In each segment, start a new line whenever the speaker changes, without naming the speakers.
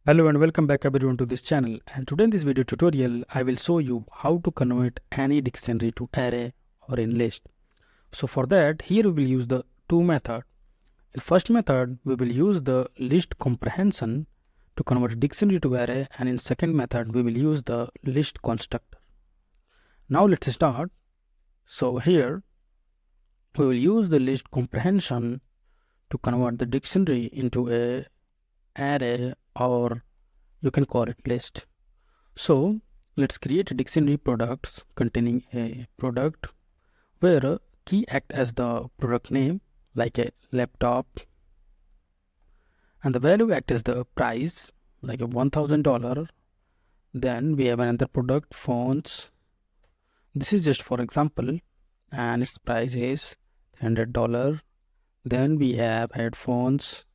Hello and welcome back everyone to this channel, and today in this video tutorial I will show you how to convert any dictionary to array or in list. So for that, here we will use the two method. In first method we will use the list comprehension to convert dictionary to array, and in second method we will use the list constructor. Now let's start. So here we will use the list comprehension to convert the dictionary into a array, or you can call it list. So let's create a dictionary products containing a product where a key act as the product name, like a laptop, and the value act as the price, like a $1,000. Then we have another product, phones. This is just for example, and its price is $100. Then we have headphones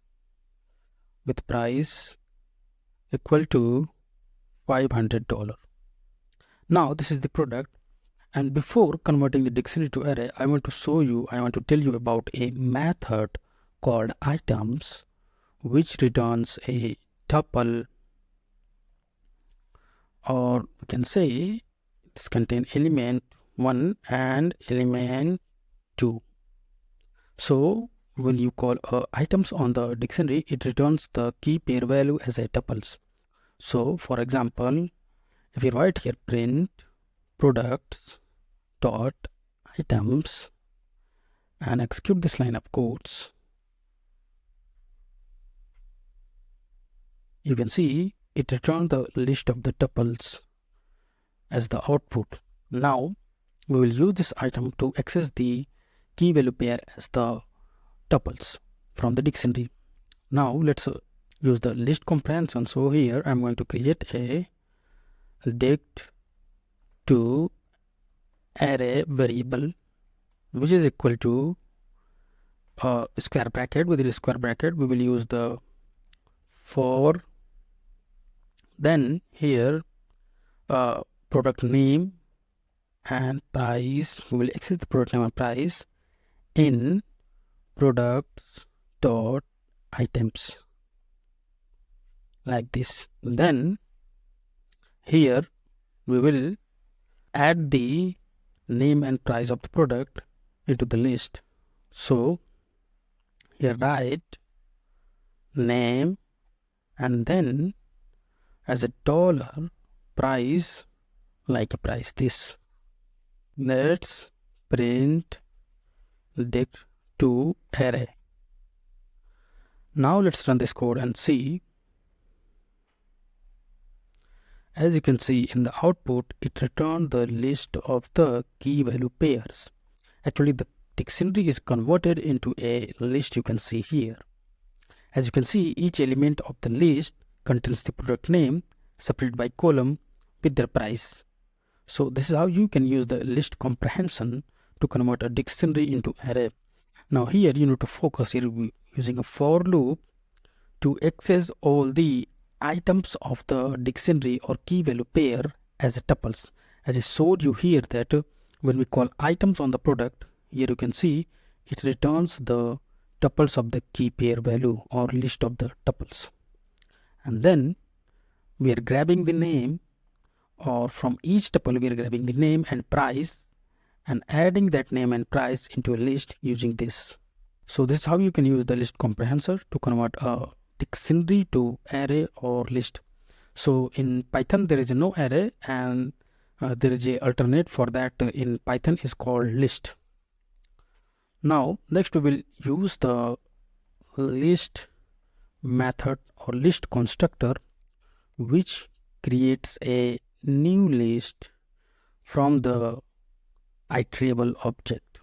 with price equal to $500. Now this is the product, and before converting the dictionary to array, I want to tell you about a method called items, which returns a tuple, or we can say this contain element 1 and element 2. So when you call items on the dictionary, it returns the key pair value as a tuples. So for example, if you write here print products dot items and execute this line of codes, you can see it returned the list of the tuples as the output. Now we will use this item to access the key value pair as the tuples from the dictionary. Now let's use the list comprehension. So here I'm going to create a dict to array variable, which is equal to square bracket. Within a square bracket we will use the for, then here product name and price. We will access the product name and price in products dot items, like this. Then here we will add the name and price of the product into the list. So here write name and then as a dollar price, like a price this. Let's print dict to array. Now let's run this code and see. As you can see in the output, it returned the list of the key value pairs. Actually, the dictionary is converted into a list, you can see here. As you can see, each element of the list contains the product name separated by column with their price. So this is how you can use the list comprehension to convert a dictionary into array. Now here you need to focus here using a for loop to access all the items of the dictionary or key value pair as a tuples. As I showed you here that when we call items on the product, here you can see it returns the tuples of the key pair value or list of the tuples. And then we are grabbing the name, or from each tuple we are grabbing the name and price and adding that name and price into a list using this. So this is how you can use the list comprehensor to convert a dictionary to array or list. So in Python there is no array, and there is a alternate for that in Python is called list. Now next we will use the list method or list constructor, which creates a new list from the iterable object.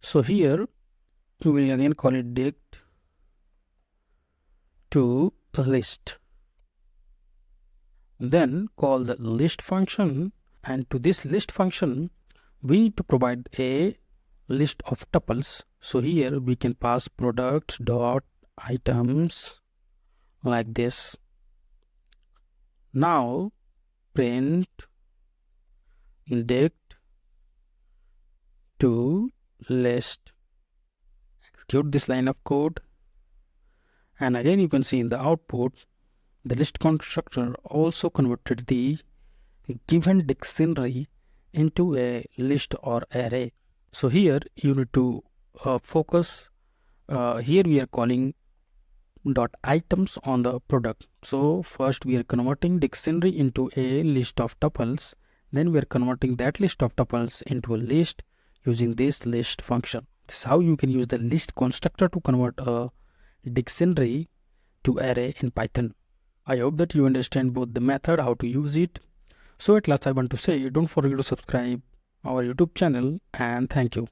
So here we will again call it dict to list, then call the list function, and to this list function we need to provide a list of tuples. So here we can pass product dot items like this. Now print dict to list, execute this line of code, And again you can see in the output, the list constructor also converted the given dictionary into a list or array. So here you need to focus. Here we are calling dot items on the product. So first we are converting dictionary into a list of tuples. Then we are converting that list of tuples into a list using this list function. This is how you can use the list constructor to convert a dictionary to array in Python. I hope that you understand both the method, how to use it. So at last I want to say, don't forget to subscribe our YouTube channel, and thank you.